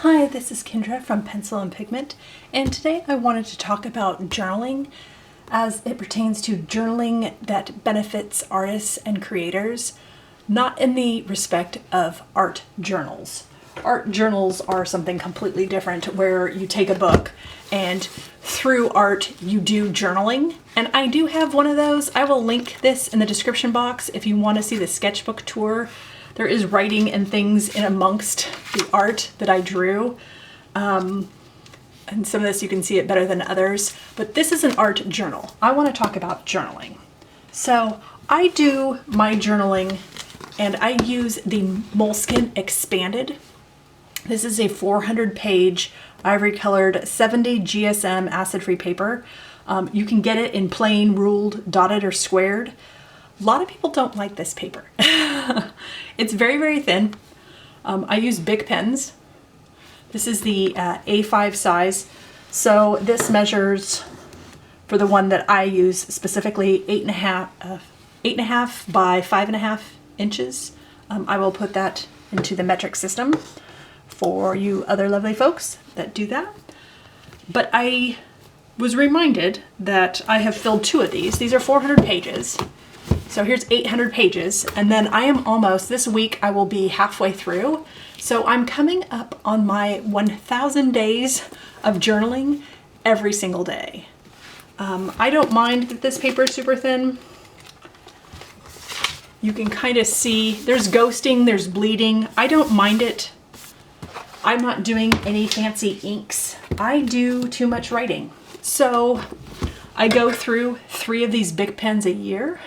Hi, this is Kendra from Pencil and Pigment, and today I wanted to talk about journaling as it pertains to journaling that benefits artists and creators, not in the respect of art journals. Art journals are something completely different where you take a book and through art you do journaling, and I do have one of those. I will link this in the description box if you want to see the sketchbook tour. There is writing and things in amongst the art that I drew. And some of this you can see it better than others, but this is an art journal. I want to talk about journaling. So I do my journaling and I use the Moleskine Expanded. This is a 400-page ivory colored 70 GSM acid-free paper. You can get it in plain, ruled, dotted, or squared. A lot of people don't like this paper. It's very, very thin. I use big pens. This is the A5 size. So this measures, for the one that I use specifically, 8.5 by 5.5 inches. I will put that into the metric system for you other lovely folks that do that. But I was reminded that I have filled 2 of these. These are 400 pages. So here's 800 pages, and then I am almost, this week I will be halfway through. So I'm coming up on my 1,000 days of journaling every single day. I don't mind that this paper is super thin. You can kind of see, there's ghosting, there's bleeding. I don't mind it. I'm not doing any fancy inks. I do too much writing. So I go through 3 of these big pens a year,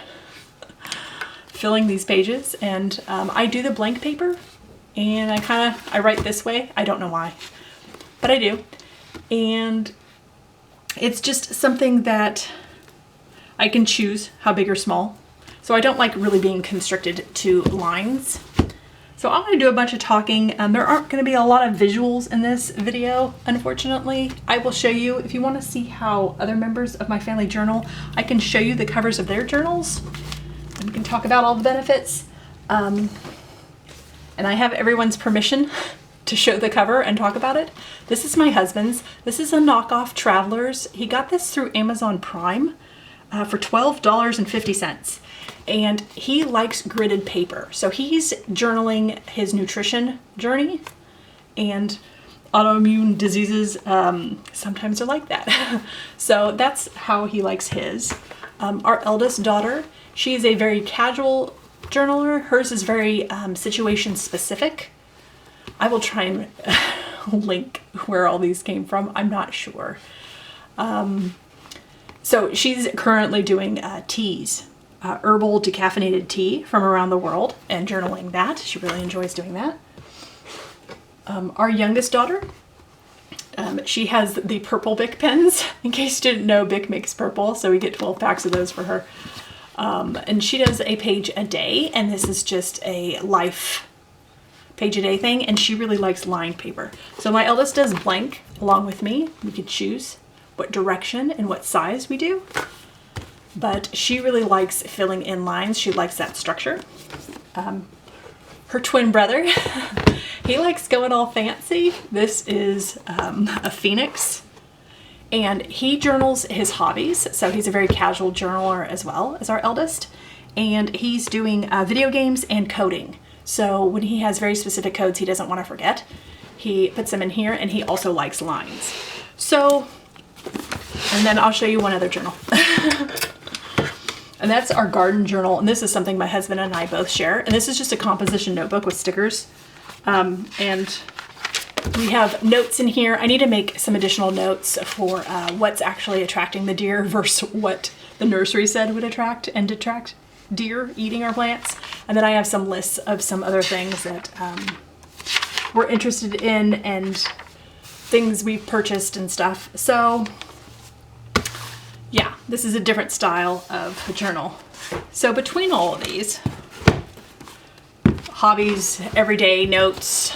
filling these pages, and I do the blank paper, and I write this way. I don't know why, but I do, and it's just something that I can choose how big or small. So I don't like really being constricted to lines. So I'm going to do a bunch of talking. There aren't going to be a lot of visuals in this video, unfortunately. I will show you, if you want to see how other members of my family journal, I can show you the covers of their journals. And we can talk about all the benefits. And I have everyone's permission to show the cover and talk about it. This is my husband's. This is a knockoff Traveler's. He got this through Amazon Prime for $12.50. And he likes gridded paper. So he's journaling his nutrition journey, and autoimmune diseases sometimes are like that. So that's how he likes his. Our eldest daughter, she is a very casual journaler. Hers is very situation specific. I will try and link where all these came from. I'm not sure. So she's currently doing teas. Herbal decaffeinated tea from around the world and journaling that. She really enjoys doing that. Our youngest daughter, she has the purple Bic pens. In case you didn't know, Bic makes purple, so we get 12 packs of those for her. And she does a page a day, and this is just a life page a day thing, and she really likes lined paper. So my eldest does blank along with me. We could choose what direction and what size we do. But she really likes filling in lines. She likes that structure. Her twin brother, he likes going all fancy. This is a phoenix, and he journals his hobbies. So he's a very casual journaler as well as our eldest, and he's doing video games and coding. So when he has very specific codes he doesn't want to forget, he puts them in here, and he also likes lines. So, and then I'll show you one other journal. And that's our garden journal, and this is something my husband and I both share. And this is just a composition notebook with stickers. And we have notes in here. I need to make some additional notes for what's actually attracting the deer versus what the nursery said would attract and detract deer eating our plants. And then I have some lists of some other things that we're interested in and things we've purchased and stuff. So yeah, this is a different style of a journal. So between all of these, hobbies, everyday notes,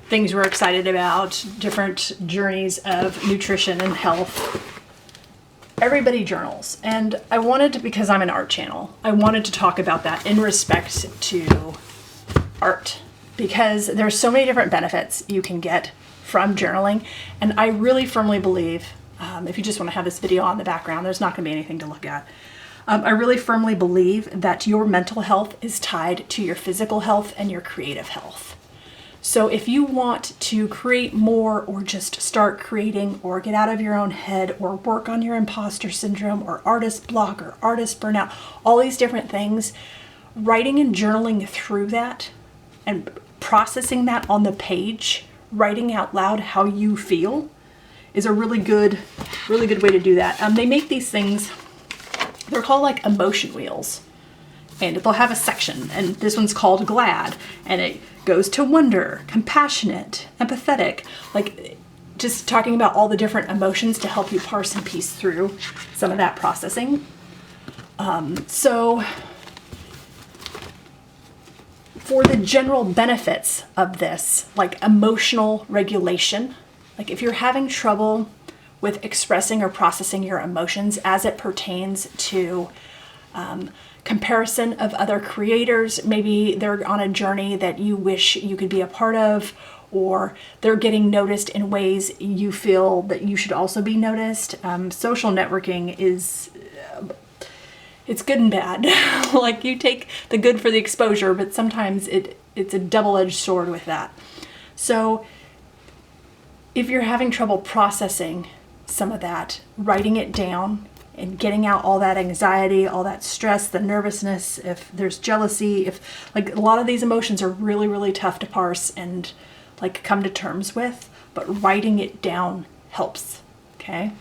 things we're excited about, different journeys of nutrition and health, everybody journals. And I wanted to, because I'm an art channel, I wanted to talk about that in respect to art because there's so many different benefits you can get from journaling. And I really firmly believe, if you just want to have this video on the background, there's not going to be anything to look at. I really firmly believe that your mental health is tied to your physical health and your creative health. So if you want to create more, or just start creating, or get out of your own head, or work on your imposter syndrome, or artist block, or artist burnout, all these different things, writing and journaling through that and processing that on the page, writing out loud how you feel, is a really good way to do that. They make these things, they're called like emotion wheels, and they'll have a section, and this one's called glad, and it goes to wonder, compassionate, empathetic, like just talking about all the different emotions to help you parse and piece through some of that processing. So for the general benefits of this, like emotional regulation, like if you're having trouble with expressing or processing your emotions as it pertains to comparison of other creators, maybe they're on a journey that you wish you could be a part of, or they're getting noticed in ways you feel that you should also be noticed. Social networking is, it's good and bad. Like, you take the good for the exposure, but sometimes it's a double-edged sword with that. So if you're having trouble processing some of that, writing it down and getting out all that anxiety, all that stress, the nervousness, if there's jealousy, if like a lot of these emotions are really, really tough to parse and like come to terms with, but writing it down helps, okay?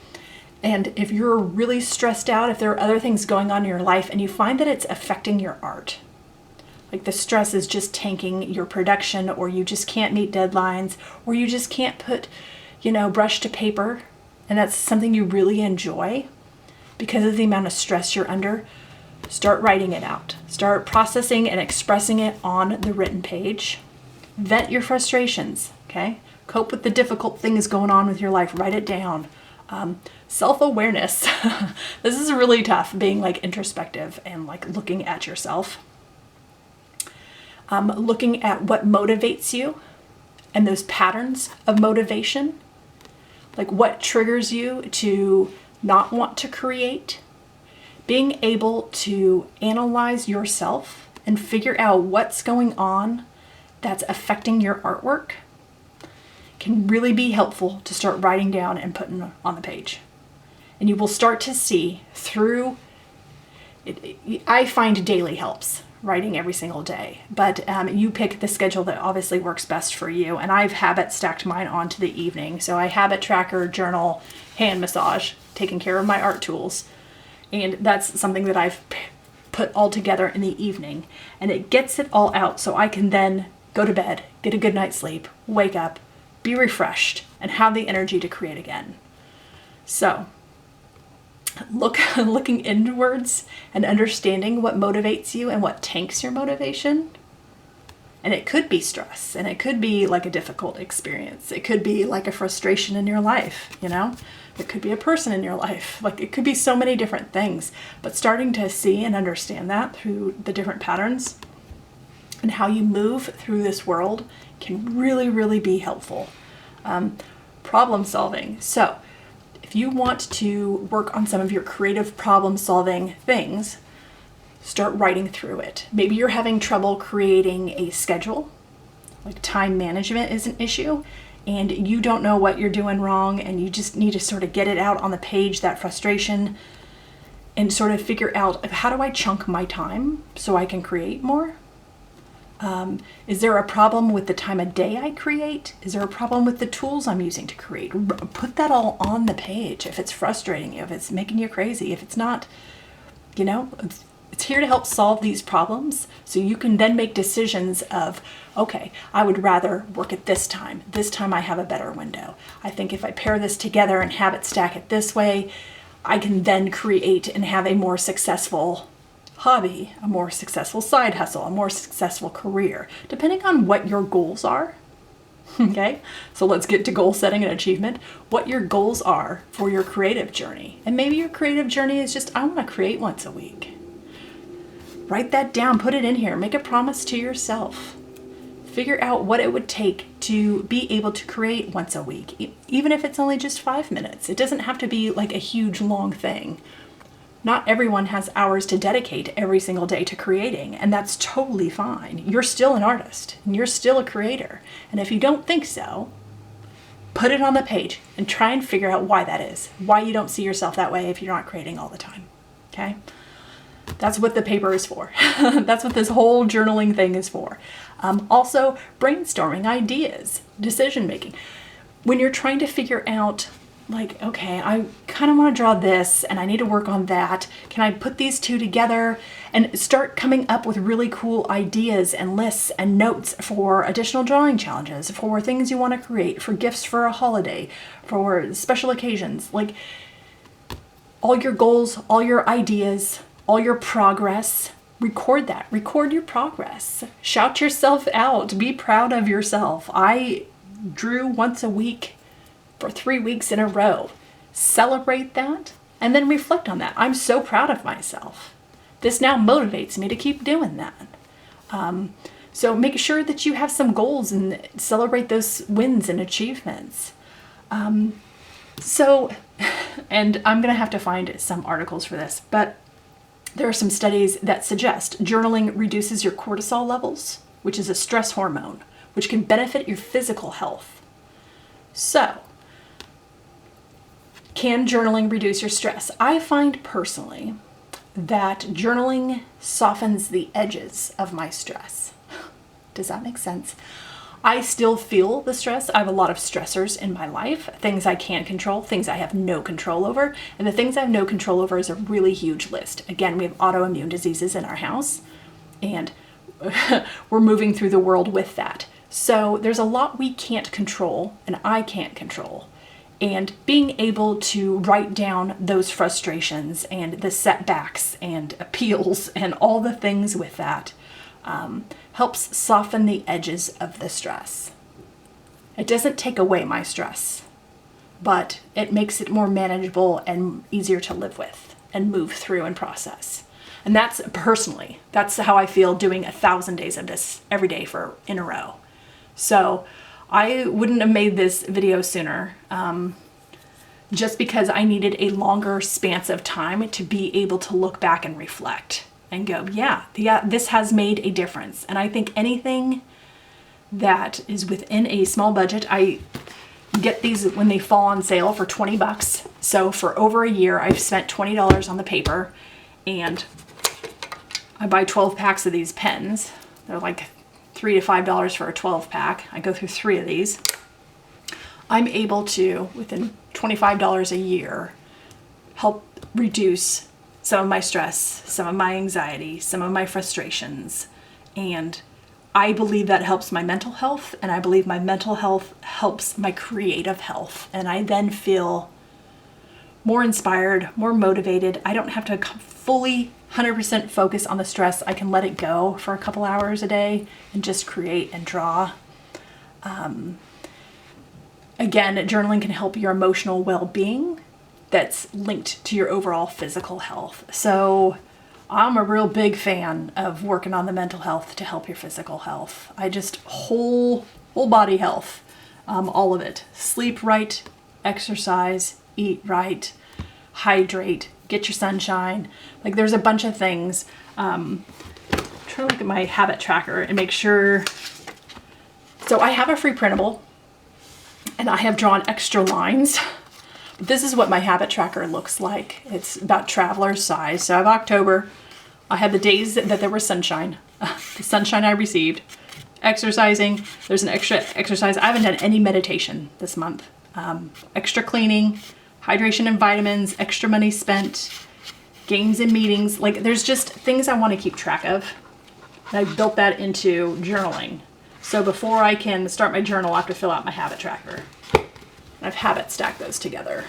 And if you're really stressed out, if there are other things going on in your life and you find that it's affecting your art, like the stress is just tanking your production, or you just can't meet deadlines, or you just can't put, brush to paper, and that's something you really enjoy because of the amount of stress you're under, start writing it out. Start processing and expressing it on the written page. Vent your frustrations, okay? Cope with the difficult things going on with your life. Write it down. Self-awareness. This is really tough, being like introspective and like looking at yourself. Looking at what motivates you and those patterns of motivation. Like what triggers you to not want to create. Being able to analyze yourself and figure out what's going on that's affecting your artwork can really be helpful to start writing down and putting on the page. And you will start to see through it. I find daily helps, writing every single day, but you pick the schedule that obviously works best for you. And I've habit stacked mine onto the evening. So I habit tracker, journal, hand massage, taking care of my art tools. And that's something that I've put all together in the evening, and it gets it all out so I can then go to bed, get a good night's sleep, wake up, be refreshed, and have the energy to create again. So looking inwards and understanding what motivates you and what tanks your motivation. And it could be stress, and it could be like a difficult experience. It could be like a frustration in your life, It could be a person in your life. Like, it could be so many different things. But starting to see and understand that through the different patterns and how you move through this world can really, really be helpful. Problem solving. So if you want to work on some of your creative problem solving things, start writing through it. Maybe you're having trouble creating a schedule, like time management is an issue, and you don't know what you're doing wrong, and you just need to sort of get it out on the page, that frustration, and sort of figure out, how do I chunk my time so I can create more? Is there a problem with the time of day I create? Is there a problem with the tools I'm using to create? Put that all on the page if it's frustrating you, if it's making you crazy, if it's not, it's here to help solve these problems so you can then make decisions of, okay, I would rather work at this time. This time I have a better window. I think if I pair this together and habit stack it this way, I can then create and have a more successful hobby, a more successful side hustle, a more successful career, depending on what your goals are. Okay, so let's get to goal setting and achievement. What your goals are for your creative journey. And maybe your creative journey is just, I want to create once a week. Write that down, put it in here, make a promise to yourself. Figure out what it would take to be able to create once a week, even if it's only just 5 minutes. It doesn't have to be like a huge long thing. Not everyone has hours to dedicate every single day to creating, and that's totally fine. You're still an artist, and you're still a creator. And if you don't think so, put it on the page and try and figure out why that is, why you don't see yourself that way if you're not creating all the time, okay? That's what the paper is for. That's what this whole journaling thing is for. Also, brainstorming ideas, decision making. When you're trying to figure out, like, okay, I kind of want to draw this and I need to work on that. Can I put these two together and start coming up with really cool ideas and lists and notes for additional drawing challenges, for things you want to create, for gifts for a holiday, for special occasions, like all your goals, all your ideas, all your progress. Record that. Record your progress. Shout yourself out. Be proud of yourself. I drew once a week for 3 weeks in a row. Celebrate that and then reflect on that. I'm so proud of myself. This now motivates me to keep doing that. So make sure that you have some goals and celebrate those wins and achievements. And I'm going to have to find some articles for this, but there are some studies that suggest journaling reduces your cortisol levels, which is a stress hormone, which can benefit your physical health. So, can journaling reduce your stress? I find personally that journaling softens the edges of my stress. Does that make sense? I still feel the stress. I have a lot of stressors in my life, things I can control, things I have no control over. And the things I have no control over is a really huge list. Again, we have autoimmune diseases in our house, and we're moving through the world with that. So there's a lot we can't control and I can't control. And being able to write down those frustrations and the setbacks and appeals and all the things with that helps soften the edges of the stress. It doesn't take away my stress, but it makes it more manageable and easier to live with and move through and process. And that's personally, that's how I feel doing 1,000 days of this every day in a row. So I wouldn't have made this video sooner, just because I needed a longer span of time to be able to look back and reflect and go, yeah, this has made a difference. And I think anything that is within a small budget, I get these when they fall on sale for $20. So for over a year, I've spent $20 on the paper, and I buy 12 packs of these pens. They're like $3 to $5 for a 12 pack. I go through 3 of these. I'm able to, within $25 a year, help reduce some of my stress, some of my anxiety, some of my frustrations. And I believe that helps my mental health, and I believe my mental health helps my creative health. And I then feel more inspired, more motivated. I don't have to fully 100% focus on the stress. I can let it go for a couple hours a day and just create and draw. Again, journaling can help your emotional well-being that's linked to your overall physical health. So I'm a real big fan of working on the mental health to help your physical health. I just whole body health, all of it. Sleep right, exercise, eat right, hydrate, get your sunshine. Like there's a bunch of things. Try to look at my habit tracker and make sure. So I have a free printable, and I have drawn extra lines. This is what my habit tracker looks like. It's about traveler's size. So I have October. I had the days that there was sunshine, the sunshine I received. Exercising, there's an extra exercise. I haven't done any meditation this month. Extra cleaning, hydration and vitamins, extra money spent, games and meetings. Like there's just things I want to keep track of. And I built that into journaling. So before I can start my journal, I have to fill out my habit tracker. I've habit stacked those together.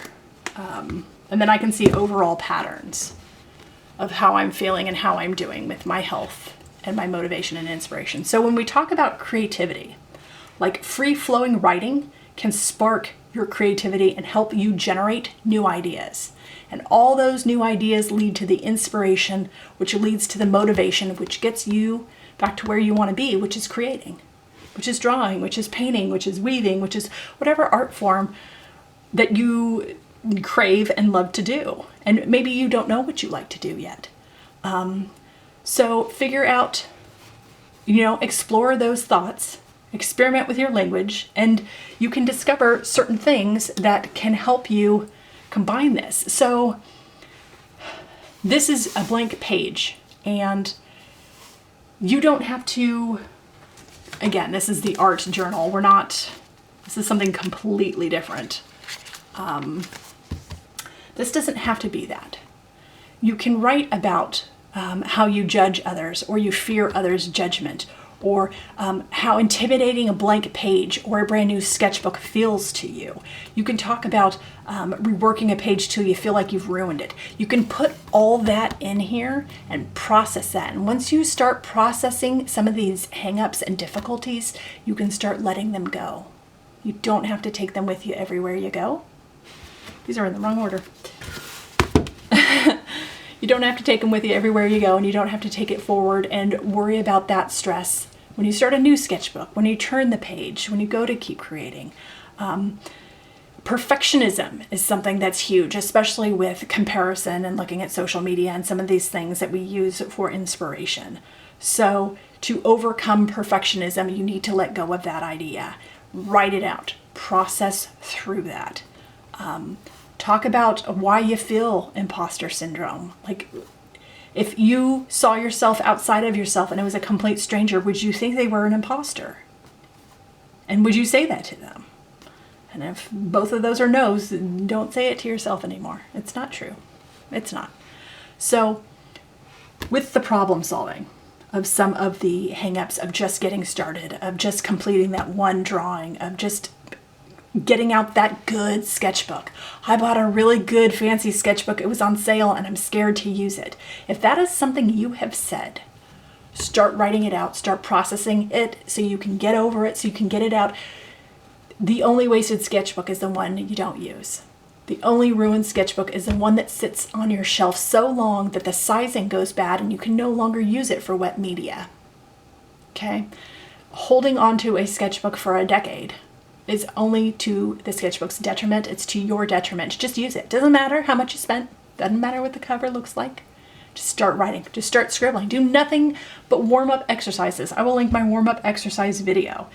And then I can see overall patterns of how I'm feeling and how I'm doing with my health and my motivation and inspiration. So when we talk about creativity, like free-flowing writing can spark your creativity and help you generate new ideas. And all those new ideas lead to the inspiration, which leads to the motivation, which gets you back to where you want to be, which is creating. which is drawing, which is painting, which is weaving, which is whatever art form that you crave and love to do. And maybe you don't know what you like to do yet. So figure out, explore those thoughts, experiment with your language, and you can discover certain things that can help you combine this. So this is a blank page, and you don't have to, again, this is the art journal. This is something completely different. This doesn't have to be that. You can write about how you judge others, or you fear others' judgment, or how intimidating a blank page or a brand new sketchbook feels to you. You can talk about reworking a page till you feel like you've ruined it. You can put all that in here and process that. And once you start processing some of these hangups and difficulties, you can start letting them go. You don't have to take them with you everywhere you go. These are in the wrong order. You don't have to take them with you everywhere you go, and you don't have to take it forward and worry about that stress when you start a new sketchbook, when you turn the page, when you go to keep creating. Perfectionism is something that's huge, especially with comparison and looking at social media and some of these things that we use for inspiration. So to overcome perfectionism, you need to let go of that idea. Write it out. Process through that. Talk about why you feel imposter syndrome. Like, if you saw yourself outside of yourself and it was a complete stranger, would you think they were an imposter? And would you say that to them? And if both of those are no's, don't say it to yourself anymore. It's not true. It's not. So, with the problem solving of some of the hangups of just getting started, of just completing that one drawing, of just getting out that good sketchbook. I bought a really good fancy sketchbook. It was on sale and I'm scared to use it. If that is something you have said, start writing it out, start processing it so you can get over it, so you can get it out. The only wasted sketchbook is the one you don't use. The only ruined sketchbook is the one that sits on your shelf so long that the sizing goes bad and you can no longer use it for wet media. Okay? Holding onto a sketchbook for a decade is only to the sketchbook's detriment. It's to your detriment. Just use it. Doesn't matter how much you spent. Doesn't matter what the cover looks like. Just start writing. Just start scribbling. Do nothing but warm-up exercises. I will link my warm-up exercise video.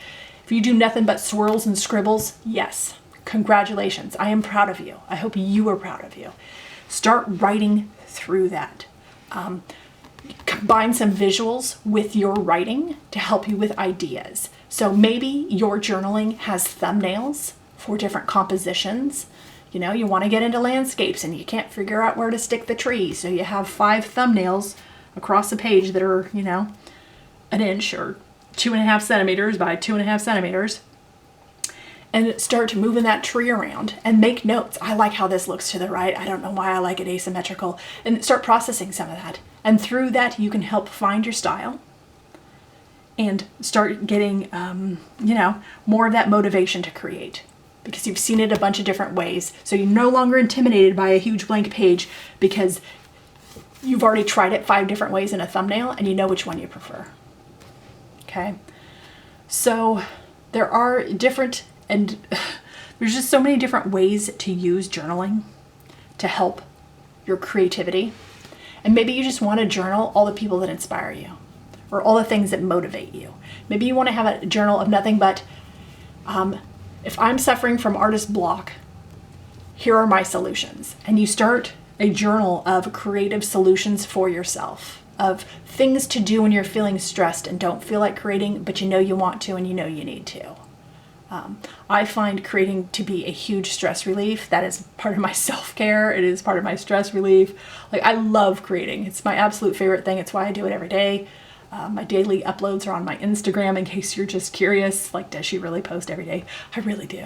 If you do nothing but swirls and scribbles, yes, congratulations. I am proud of you. I hope you are proud of you. Start writing through that. Combine some visuals with your writing to help you with ideas. So maybe your journaling has thumbnails for different compositions. You want to get into landscapes and you can't figure out where to stick the tree. So you have 5 thumbnails across the page that are, an inch or 2.5 centimeters by 2.5 centimeters. And start moving that tree around and make notes. I like how this looks to the right. I don't know why I like it asymmetrical. And start processing some of that. And through that, you can help find your style and start getting, more of that motivation to create, because you've seen it a bunch of different ways. So you're no longer intimidated by a huge blank page because you've already tried it 5 different ways in a thumbnail and you know which one you prefer. Okay. So there are different, and there's just so many different ways to use journaling to help your creativity. And maybe you just want to journal all the people that inspire you, or all the things that motivate you. Maybe you want to have a journal of nothing but, if I'm suffering from artist block, here are my solutions. And you start a journal of creative solutions for yourself, of things to do when you're feeling stressed and don't feel like creating, but you want to and you need to. I find creating to be a huge stress relief. That is part of my self-care. It is part of my stress relief. Like, I love creating. It's my absolute favorite thing. It's why I do it every day. My daily uploads are on my Instagram, in case you're just curious, like, does she really post every day? I really do,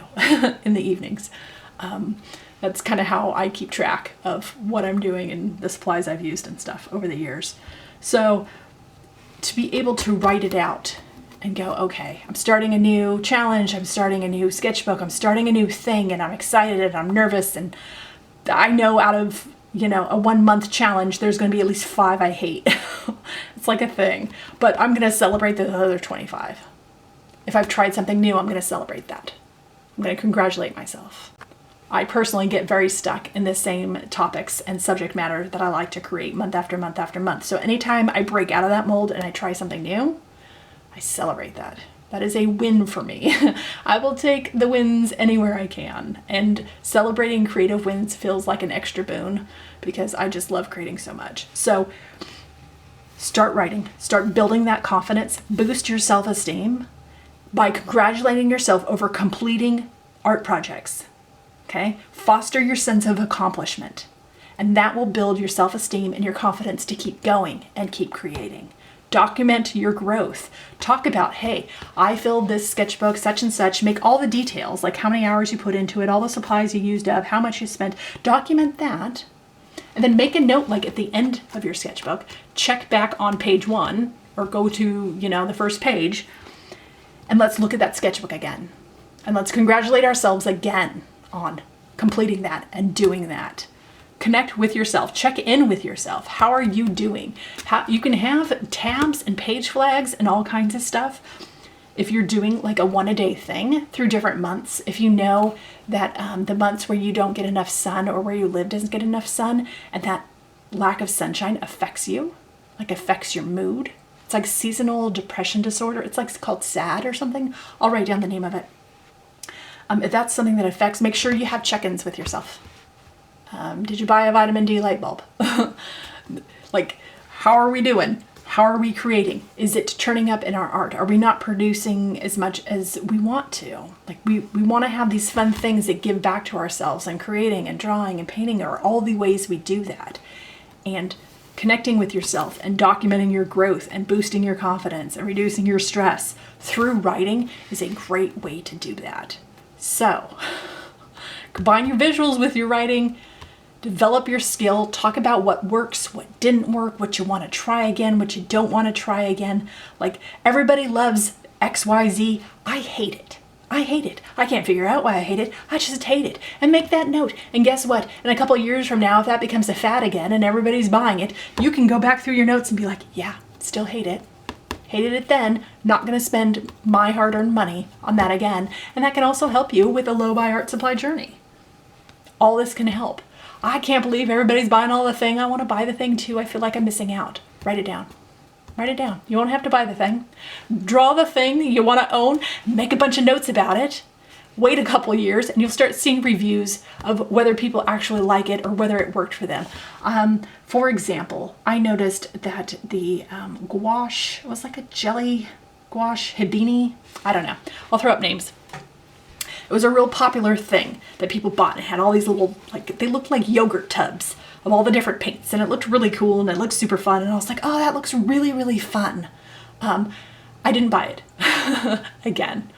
in the evenings. That's kind of how I keep track of what I'm doing and the supplies I've used and stuff over the years. So to be able to write it out and go, okay, I'm starting a new challenge, I'm starting a new sketchbook, I'm starting a new thing, and I'm excited and I'm nervous, and I know out of a 1-month challenge, there's going to be at least 5 I hate. It's like a thing. But I'm going to celebrate the other 25. If I've tried something new, I'm going to celebrate that. I'm going to congratulate myself. I personally get very stuck in the same topics and subject matter that I like to create month after month after month. So anytime I break out of that mold and I try something new, I celebrate that. That is a win for me. I will take the wins anywhere I can. And celebrating creative wins feels like an extra boon because I just love creating so much. So start writing, start building that confidence, boost your self-esteem by congratulating yourself over completing art projects. Okay? Foster your sense of accomplishment. And that will build your self-esteem and your confidence to keep going and keep creating. Document your growth. Talk about, hey, I filled this sketchbook such and such. Make all the details, like how many hours you put into it, all the supplies you used up, how much you spent. Document that. And then make a note, like at the end of your sketchbook, check back on page 1 or go to, the first page, and let's look at that sketchbook again. And let's congratulate ourselves again on completing that and doing that. Connect with yourself. Check in with yourself. How are you doing? You can have tabs and page flags and all kinds of stuff if you're doing like a one-a-day thing through different months. If you know that the months where you don't get enough sun or where you live doesn't get enough sun and that lack of sunshine affects you, like affects your mood. It's like seasonal depression disorder. It's like called SAD or something. I'll write down the name of it. If that's something that affects, make sure you have check-ins with yourself. Did you buy a vitamin D light bulb? Like, how are we doing? How are we creating? Is it turning up in our art? Are we not producing as much as we want to? Like, we want to have these fun things that give back to ourselves, and creating and drawing and painting are all the ways we do that. And connecting with yourself and documenting your growth and boosting your confidence and reducing your stress through writing is a great way to do that. So, combine your visuals with your writing, develop your skill, talk about what works, what didn't work, what you want to try again, what you don't want to try again. Like, everybody loves XYZ. I hate it. I hate it. I can't figure out why I hate it. I just hate it. And make that note. And guess what? In a couple of years from now, if that becomes a fad again and everybody's buying it, you can go back through your notes and be like, yeah, still hate it. Hated it then, not going to spend my hard-earned money on that again. And that can also help you with a low-buy art supply journey. All this can help. I can't believe everybody's buying all the thing. I want to buy the thing too. I feel like I'm missing out. Write it down. Write it down. You won't have to buy the thing. Draw the thing you want to own. Make a bunch of notes about it. Wait a couple years and you'll start seeing reviews of whether people actually like it or whether it worked for them. For example, I noticed that the gouache, it was like a jelly gouache, Hibini. I don't know. I'll throw up names. It was a real popular thing that people bought. It had all these little, like, they looked like yogurt tubs of all the different paints, and it looked really cool and it looked super fun. And I was like, oh, that looks really, really fun. I didn't buy it. Again,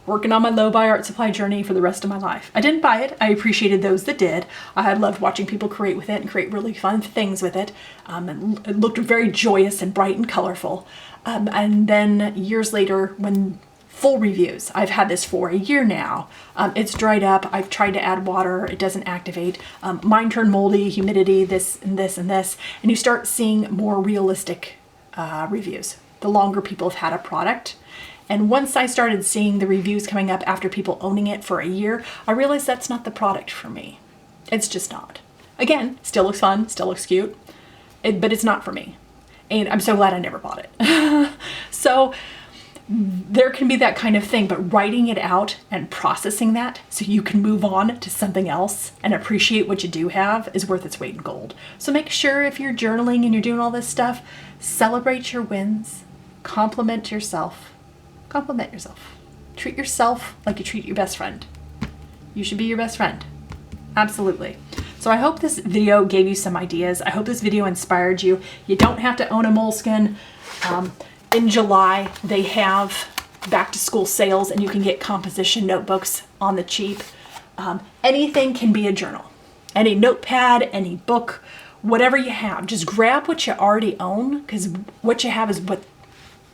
working on my low buy art supply journey for the rest of my life. I didn't buy it. I appreciated those that did. I loved watching people create with it and create really fun things with it. And it looked very joyous and bright and colorful. And then years later, when full reviews, I've had this for a year now. It's dried up. I've tried to add water. It doesn't activate. Mine turned moldy, humidity, this and this and this. And you start seeing more realistic reviews the longer people have had a product. And once I started seeing the reviews coming up after people owning it for a year, I realized that's not the product for me. It's just not. Again, still looks fun, still looks cute, but it's not for me. And I'm so glad I never bought it. So there can be that kind of thing, but writing it out and processing that so you can move on to something else and appreciate what you do have is worth its weight in gold. So make sure if you're journaling and you're doing all this stuff, celebrate your wins, compliment yourself. Compliment yourself. Treat yourself like you treat your best friend. You should be your best friend. Absolutely. So I hope this video gave you some ideas. I hope this video inspired you. You don't have to own a Moleskine. In July, they have back to school sales and you can get composition notebooks on the cheap. Anything can be a journal. Any notepad, any book, whatever you have. Just grab what you already own because what you have is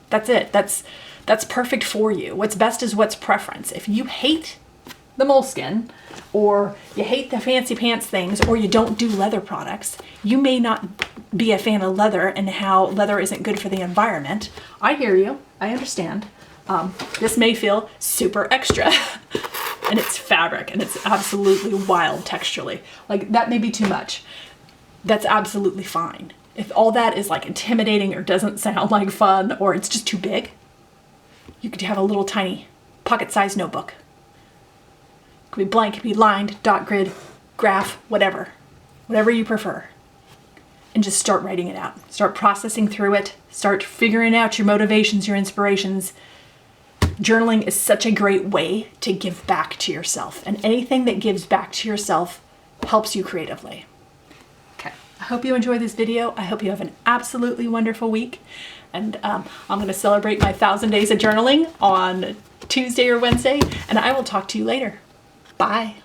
that's it. That's perfect for you. What's best is what's preference. If you hate the Moleskine or you hate the fancy pants things or you don't do leather products, you may not be a fan of leather and how leather isn't good for the environment. I hear you. I understand. This may feel super extra and it's fabric and it's absolutely wild texturally. Like that may be too much. That's absolutely fine. If all that is like intimidating or doesn't sound like fun or it's just too big, you could have a little tiny pocket-sized notebook. It could be blank, it could be lined, dot grid, graph, whatever you prefer. And just start writing it out. Start processing through it. Start figuring out your motivations, your inspirations. Journaling is such a great way to give back to yourself. And anything that gives back to yourself helps you creatively. Okay, I hope you enjoyed this video. I hope you have an absolutely wonderful week. And I'm going to celebrate my 1,000 days of journaling on Tuesday or Wednesday. And I will talk to you later. Bye.